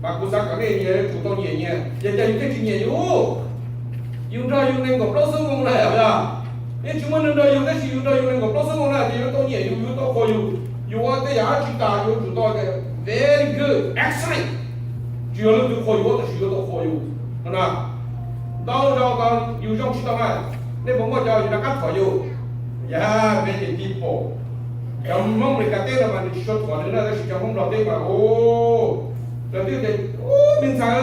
Bagusan kali ni contoh ni dia jadi kita ni yung ra yung neng gop lo sung ngong la ya ni cuma neng ra yung da si yung ra yung neng gop lo sung ngong la dia to ni you to ko you wa de ya chi ta you chu to de very good excellent只有人ko you的是有的ko you na到到个有种知道吗你不我叫你那个ko you ya very tipo yang mong mereka teh nama di shot ko na da si jang mong teh ma rồi tiếp đến mình xài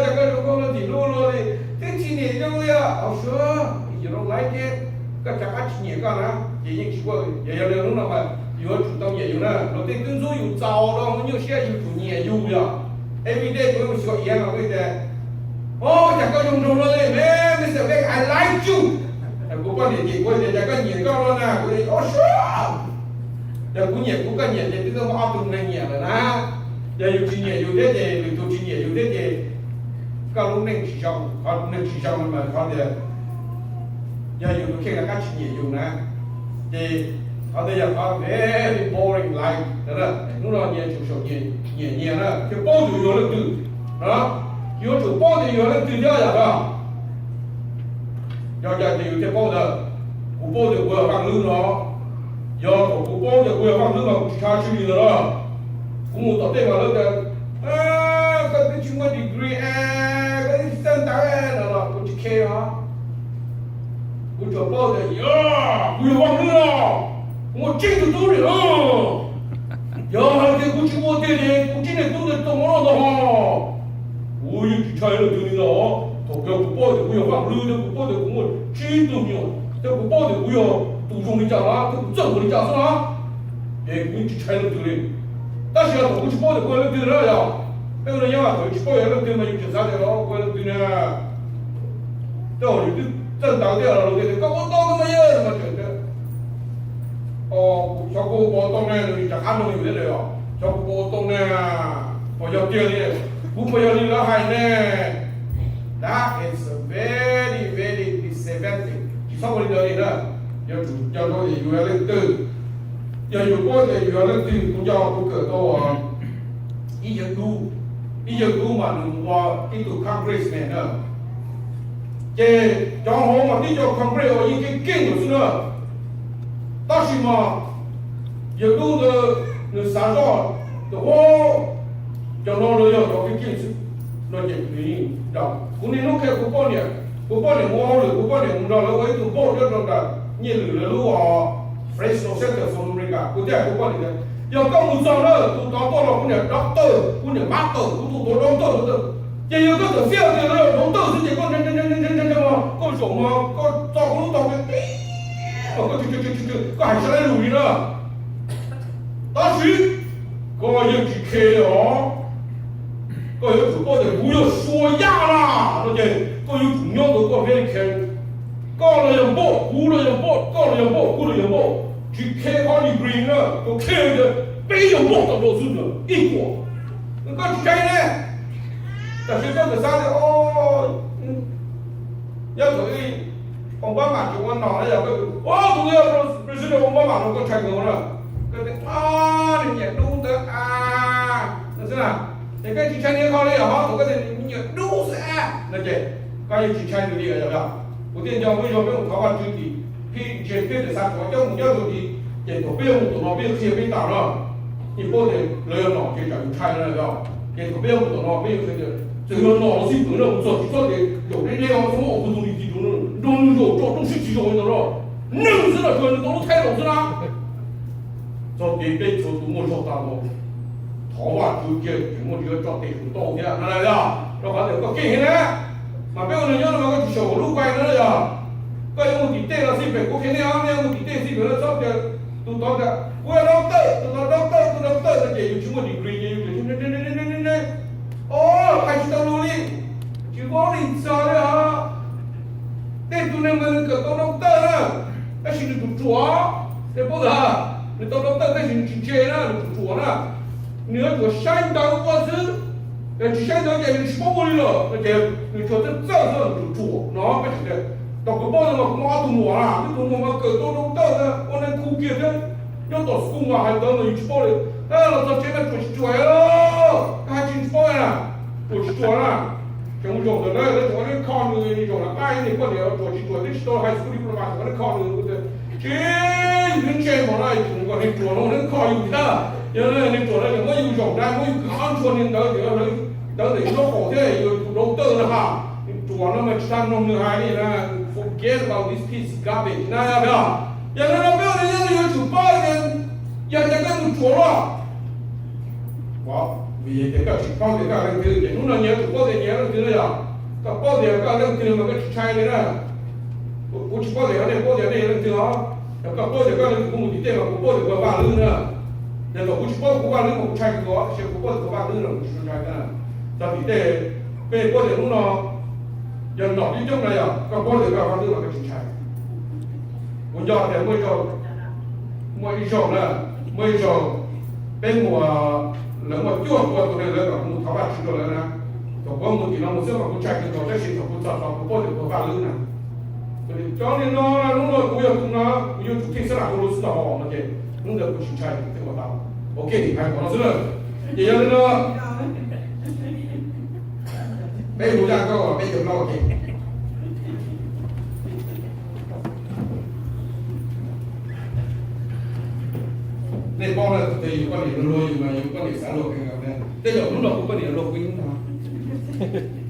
chắc cái con nó chỉ luôn rồi thế chỉ nhỉ cho tôi à sure you don't like it cái chắc ăn chỉ nhỉ con á chỉ những chỉ qua giờ giờ lúc nào mà you chủ động nhỉ you nè đầu tiên tương đối you giàu đó nó nhiều xe you chủ nhỉ you ya everyday tôi mới gọi yên là cái gì chắc có dùng dùng rồi nè mình sẽ I like you cũng có địa chỉ qua để chắc cái nhỉ con đó nè tôi sure giờ cũng nhỉ cũng cái nhỉ thì tôi không áp dụng này nhỉ rồi nè giờ yêu chi nhiều yêu thế thì mình tu chi nhiều yêu thế thì các lúc nên chỉ trong mà họ thì giờ yêu tu khi là các chi nhiều yêu nè thì họ bây giờ họ very boring life đó là lúc đó nhiều chủ số nhiều đó cái bao nhiêu yêu lực từ đó yêu chủ bao nhiêu yêu lực từ đó là giờ thì yêu cái bao giờ cũng bao nhiêu vừa bằng lương nó giờ cũng bao nhiêu vừa bằng lương mà chỉ cha chi nhiều đó cũng một tập thể mà lớn được cái chúng ta degree cái chân tay là cũng chỉ khe hả cũng chọn bao giờ cũng bằng nữa một chính từ tôi nữa giờ hai cái cũng chỉ một tiền này cũng chỉ này tôi được tổng nó đó ôi cái trái là từ đó thằng kia cũng bao giờ cũng bằng lương được cũng bao giờ cũng một chính từ nhiều thế cũng bao giờ cũng tụ trung đi chăng á cũng chân đi chăng sao để cũng chỉ trái là từ này但是要投去报的过来对了呀，那个人要投去报也能对嘛，有检查的了，过来对呢。这我就正当掉了，对，搞我到那么样嘛，真的。小哥我当然你讲俺们有的了呀，小哥我当然我要掉的，不要你了还呢。That is a very very disadvantage。其实我的了呢，要做有的人对。giờ dù có thể vừa lên tiền cũng cho cũng cỡ to ý giờ cũ mà qua cái tụ Congress này nữa chứ cho họ mà đi cho Congress ở những cái kinh của chúng nữa ta chỉ mà giờ cũ nó sáng rõ thì họ cho nó rồi cho cái kinh nó chỉ vì đó cũng nên nó kêu cũng bao nhiêu mua rồi cũng bao nhiêu mua rồi với tụ bao nhiêu rồi cả như là lúa Fresh no center from America, cũng thế cũng có được. Giờ có một số nữa, tụi nó có là cũng là doctor, cũng là master, tụi doctor được. Giờ giờ có được phiêu thì nó doctor thì chỉ có mà có chỗ mà có cho cũng tao cái có hải sản lùi nữa. Đó chứ có những cái khe đó, có những chủ có thể不要说呀啦，对不对？có những chủ nhau都có very khe. 高了人报，低了人报，高了人报，低了人报，去开发的 green 呢，都开的没有报的都是的，一国，那个谁呢？但是这个啥的要所谓红斑马就我脑袋有个，都要说不是的红斑马都给拆够了，跟你也弄的那是吧？你跟去拆年考了也好，我跟你弄是那这，刚才去拆的这个要不要？ 我店家为什么用台湾军地？批前辈的三国叫我叫土地，也都不用懂了，别些被打了，你不得热闹就讲拆了要，也都不用懂了，没有这个脑子本来不错，说的有的这样什么不懂的记住了，弄做是记住的了，弄死了说都太老实了，做别被做多么说大了，台湾就叫我这个做地很多的，哪来的？然后这个给呢？ mà bây giờ nhớ là có chỉ sổ lúc quay nữa rồi, có những một tí tê là xin phải có cái này ăn, một tí tê xin phải là xong rồi, tụi nó cả, quay doctor là chỉ chúng mình degree như thế, hay chúng ta luôn đi, chỉ có đi sao đấy hả? Tên tụi này mình cần có doctor nữa, cái gì tụi chúa, để bao giờ, để tụi doctor cái gì chỉ chơi nữa, tụi chúa nữa, nếu tụi sang đầu quá chứ. 只想了解你是包里了，那些你说这做那不是的，到个包的嘛，妈都摸啦，你都摸嘛，个都到的，我能估计的，要到school嘛，还等了一包的，那这这个出去了，还进包呀，我去做了，种种的那做的考虑你种了，哎，你过年做去做的去到还是不不把做的考虑的，这人钱嘛那中国人做了人考虑的，有人你做了什么有种的，我有刚说的到这个人到这个好的有老豆的哈，做了嘛其他弄的还呢，forget about this piece of garbage，那要不要？要那不要人家有酒吧的，人家跟你做了，哇。vì cái con thì cả lần thứ thì lúc nào nhớ tụi có thể nhớ lần thứ này à cả có thể cả lần thứ mà cái trai này nè cũng chỉ có thể ở đây có thể đây lần thứ đó cả có thể cả lần cũng một tí tiền mà cũng có thể có ba lư nữa nên là cũng chỉ có ba lư một trai có chỉ cũng có thể có ba lư là một trai nữa tại vì thế về có thể lúc nào dần nọ đi trong này à cả có thể cả ba lư là cái trai một giờ thì mới cho mới cho bên mùa lần mà chưa qua tôi đây là một tháo bạc chúng tôi là tổ quốc một thì nó một số mà cũng chạy từ tổ chức sinh tổ quốc sản cũng có được có ba lư này cho nên nó là lúc rồi cũng yêu chúng tôi sẽ làm một số họ mà thế lúc được cũng chạy từ tổ quốc ok thì hay còn nó rất là vậy nên nó bây giờ ra câu bây giờ lo ok nên con là thì quan điểm lôi mà những quan điểm xã hội cái gặp này đây là lúc đầu cũng quan điểm lôi với chúng ta Hallelujah.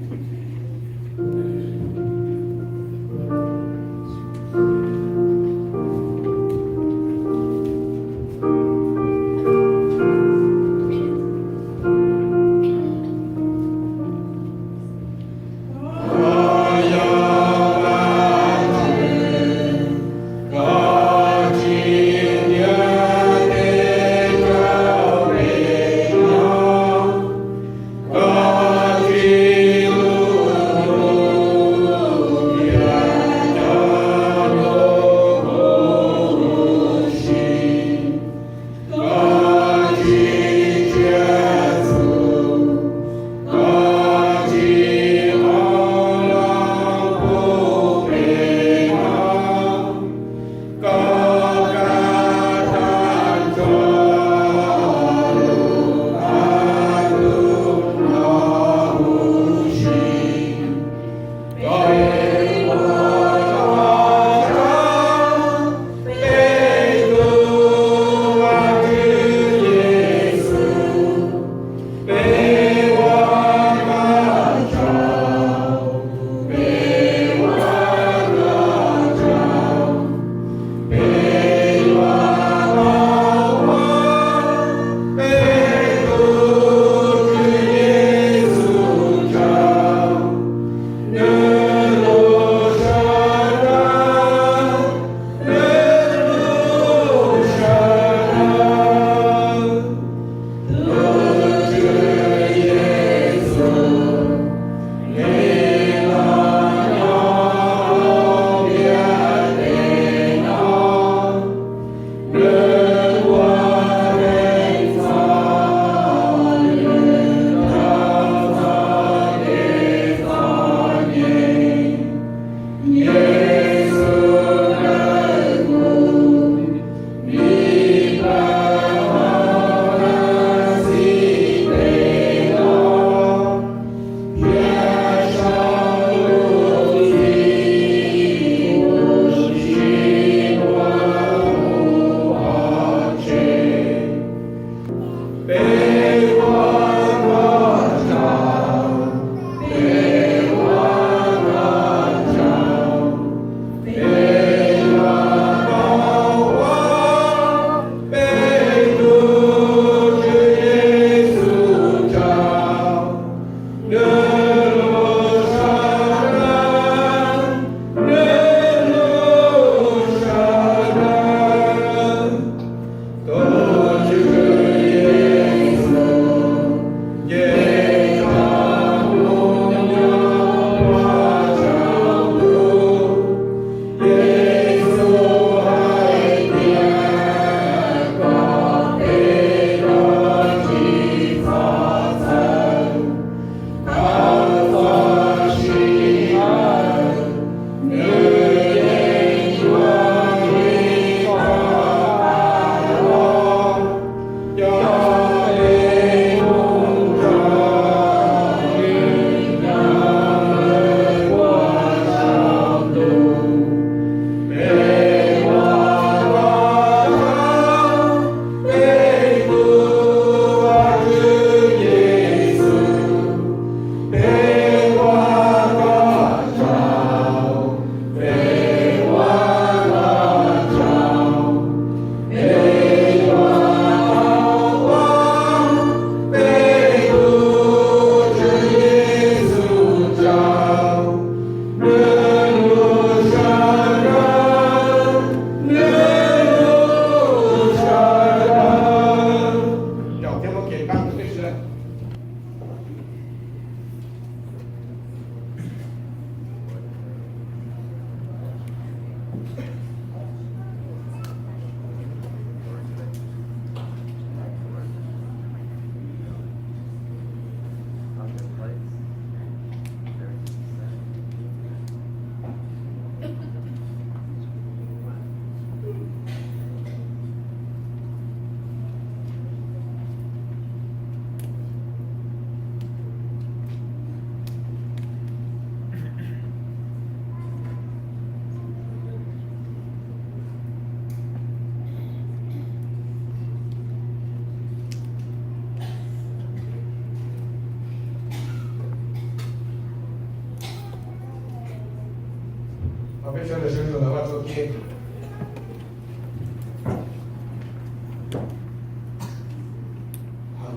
特别晓得伸手的话做给。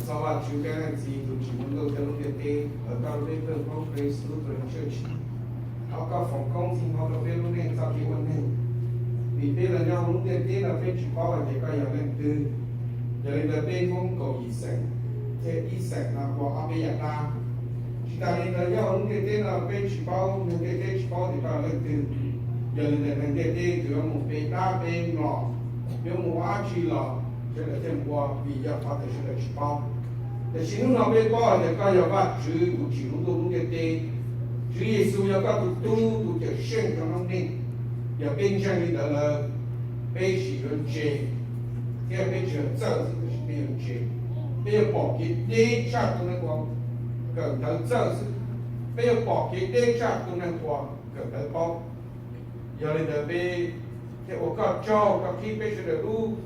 Sahabat juga nanti tu cuma tu kalau dia teh kalau dia berkonferensi tu church, kalau phòng sinh họ đâu biết lúc này sao thì vấn đề vì thế là nhau lúc dia teh là phải chỉ bảo là cái gì lên từ giờ lên bên không có ý sáng thế ý sáng là có áp lực ta chỉ ta lên nhau lúc dia teh là phải chỉ bảo lúc dia teh chỉ bảo thì ta lên từ giờ lên dia teh từ một bên đa bên nọ nếu một ai chỉ là这个天国比较发的是个指包，但是侬那边包的讲要把主都记录到侬个地，主耶稣要把都叫圣上那边，要变成你的了，被许人接，要变成这是是被人接，被保给地下都能光，更头这是被保给地下都能光，更头包，要你的被，我讲教，讲去被是的路。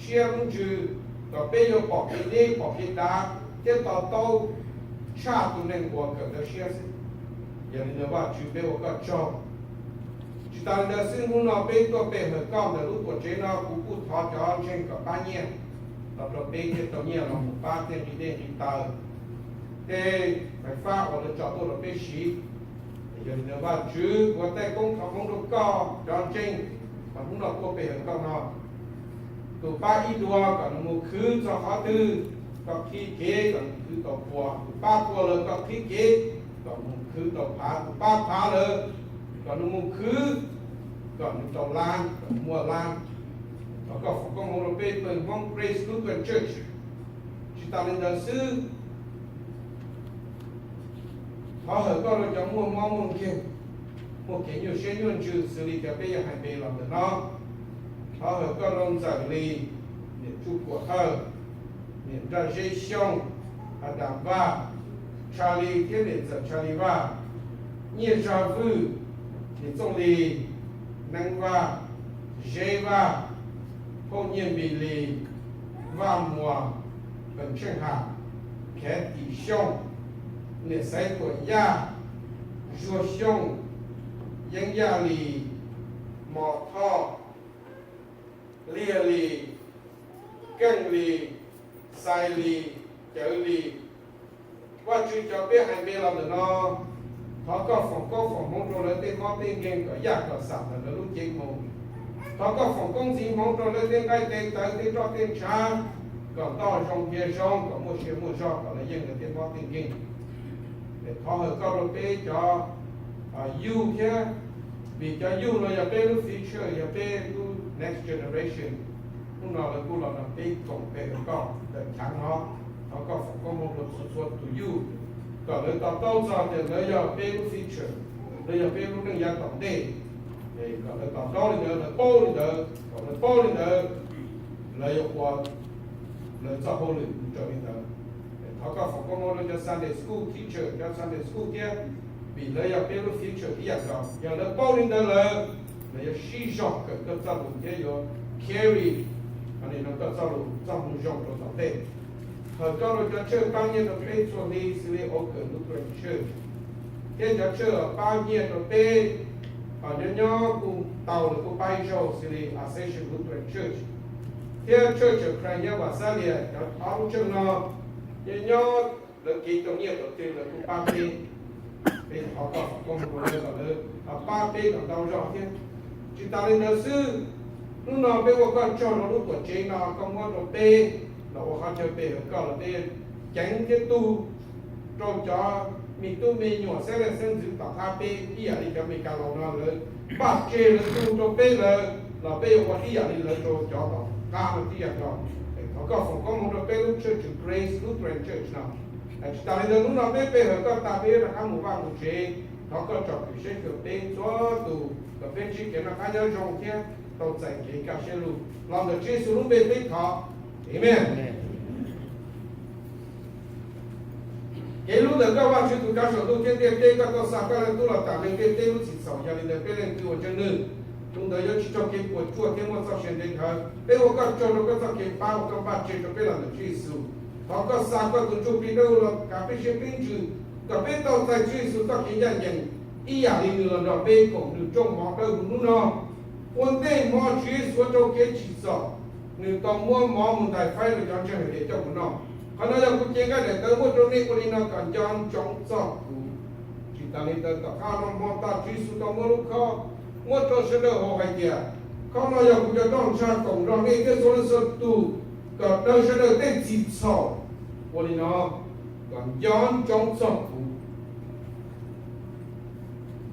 chia cũng trừ và bây giờ bỏ cái đi bỏ cái đá tiếp vào tàu cha tụi nên của cái đó chia sẻ giờ này là trừ bây giờ có cho chỉ ta là xin muốn nó bây giờ bây giờ cao là lúc của chế nó cũng cũng thọ cho trên cả ba nhẹ là rồi bây giờ tao nhẹ là một ba tiền đi đến đi tàu thế phải pha hoặc là cho tôi là bây xí giờ này là trừ của tay công thọ công độ cao cho trên và cũng là của bây giờ cao nó tụ ba ít đua còn một khứ cho họ tư có khí kế còn khứ tàu qua ba qua rồi có khí kế còn một khứ tàu phá ba phá rồi còn một khứ còn tàu lan còn mua lan nó có phải có một bên bên mong Grace Lutheran Church chỉ ta lên giáo sư họ hỏi có rồi cho mua mong một kia một cái nhiều xe nhuận trừ xử lý cái bây giờ hành bề làm được nó họ ở các ông giải lý niệm chú của thơ niệm ra dây xong Adam va Charlie thiên niệm giờ Charlie va nhiên ra vư niệm trong lý năng va dây va không nhiên bị lý va mùa gần chân hạ khẽ tỷ xong niệm say của ya rùa xong dân ya lý mò thọ lia lì, cân lì, sai lì, chở lì, qua chuyện cho biết hành vi làm được nó, họ có phòng mong rồi lên tên có tên game có giặc có sạp là nó lúc chết mồm, họ có phòng công gì mong rồi lên tên cái tên tới tên cho tên cha, còn to trong kia trong có một xe một giò có là dân là tên có tên game, để họ ở có rồi bé cho you kia, vì cho you là bé lúc future bé next generation lúc nào là cô là cái tổng thể của con để chẳng nó có phải có một luật xuất to you còn nếu ta đâu ra thì nếu giờ cái future nếu giờ cái lúc đang tổng thể thì còn nếu ta đâu thì là bao thì được còn nếu bao thì được là yêu qua là cho hỗ trợ cho mình được họ có phải có một luật Sunday school teacher cho Sunday school kia vì nếu giờ cái lúc future thì giờ giờ nếu bao thì được là là sĩ dọc cái giáo dục cái yo carry anh ấy nó cái giáo dục dọc nó dọc đấy họ cho nó cho chơi bao nhiêu nó phải cho đi xử lý ở cái lúc rồi chơi cái cho chơi bao nhiêu nó phải ở những nhóm cũng tàu nó cũng bay cho xử lý association lúc rồi chơi theo chơi cho cái nhà và xã hội cho áo chân nó những nhóm là kỹ thuật nhiều đầu tiên là cũng ba bên để họ có một cái là ba bên ở đâu rồi thế chỉ ta lên giáo sư lúc nào bây giờ con cho nó lúc của chế nó không có đồ bê là họ chơi bê ở cầu là bê tránh cái tu cho mình tu mình nhỏ sẽ là sinh dưỡng tạo tha bê đi ở đi cho mình cả lòng nó lớn bắt chế là tu cho bê là bê họ đi ở đi là cho nó ca là đi ở đó họ có phòng có một đồ bê lúc Church of Grace Lutheran Church nào chỉ ta lên lúc nào bê ở cầu ta bê là các một vài một chế họ có cho cái chế kiểu bê cho tu và bên chỉ cái nó khai nhau trong kia tàu chạy cái cả xe lù làm được chế số lúc bên bên họ amen cái lúc được các bạn chú tụ các sở tu thiên tiên tiên các con sao các lần tu là tạm lên tiên tiên lúc chỉ sáu giờ lên được bên lên tu ở chân nữ chúng ta nhớ chỉ cho cái của chùa thiên môn sao hiện đến hơn bên họ các cho nó có sao cái bao các bạn chế cho bên làm được chế số họ có sao các tụ chụp đi đâu là cả bên chế bên chữ cả bên tàu chạy chế số các cái nhận nhận 一样的人了，被狗就种毛的路呢，我对毛去所做给起早，你到毛们在快乐讲起来的叫不呢，可能要不见个的，但我做那个呢，讲讲种早。当你的看到毛大追溯到毛路口，我做是的好海的，看到要不就当下工让那个做的是都，都是的得基础，我的呢，讲种早。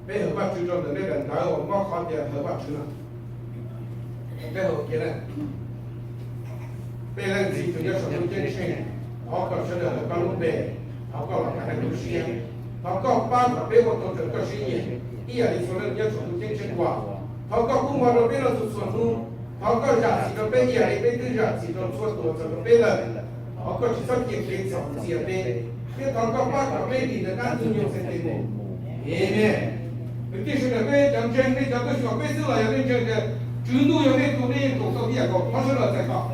被合法制造的那人，然后我们考点合法吃了，被后天呢，被人自己就要手头健身，好搞吃的合法路呗，好搞了还有时间。好搞八个被我做成个生意，一样的说了，你要手头健身qua，好搞公花的被了是算路，好搞下期的被一样的被对下期的做多这个被了，好搞其他也可以找些被，别好搞八个被你的男子用身体的，就是呢，被讲真的讲个小辈子了，要那这个制度要那多的多少也搞，他说了再搞。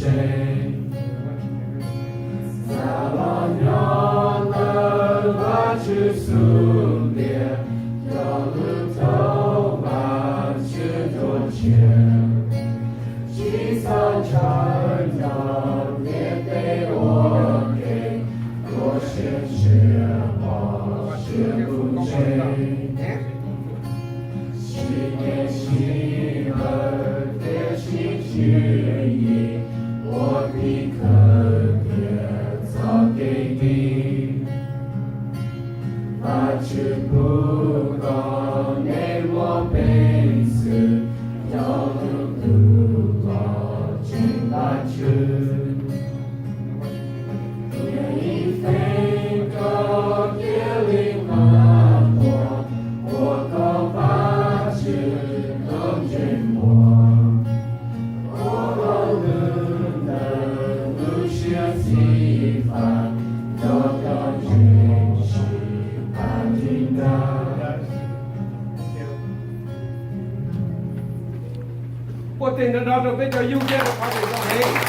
谁？撒拉鸟儿把去苏联，要路头把去多钱，七三产要也被我给，我先学我学不追。七年七儿的七决议，我的课也早给你，把去不高给我背死，要路途我进把去。夜已飞高夜里马坡，我高把去更寂寞。我路的路线西方，多高军事把听到。我等着拿着比较优先的发给上来。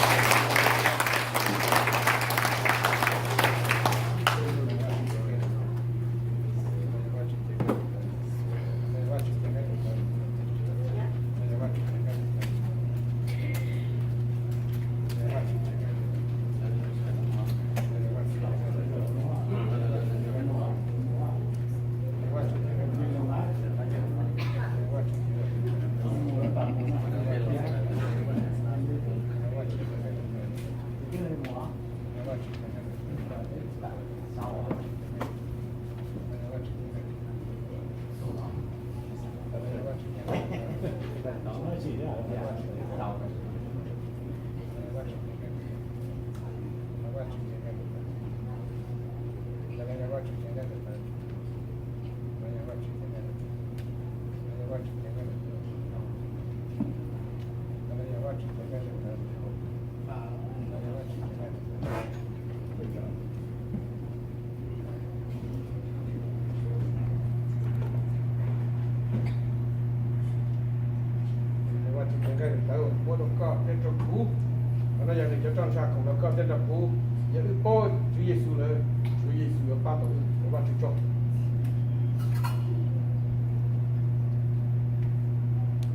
我都搞这种苦，那样你就当下可能搞这种苦，也是包主耶稣了，主耶稣要把头，我把去做。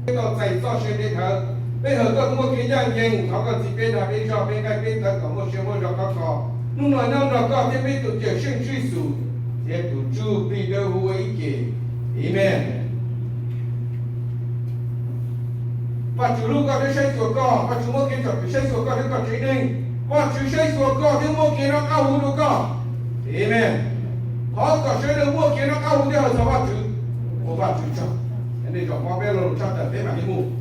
这个在造学里头，背后个我给讲经，他个这边那边上边那边的个我学我这个搞，弄了弄这个这边都叫兴趣数，也都主必的会给，amen。把主路搞的谁做搞，把主莫给做谁做搞的搞谁呢？把主谁做搞的莫给那搞糊涂搞，amen。好搞谁的莫给那搞糊涂的，怎么主？我把主做，人家做花边路上的别买的木。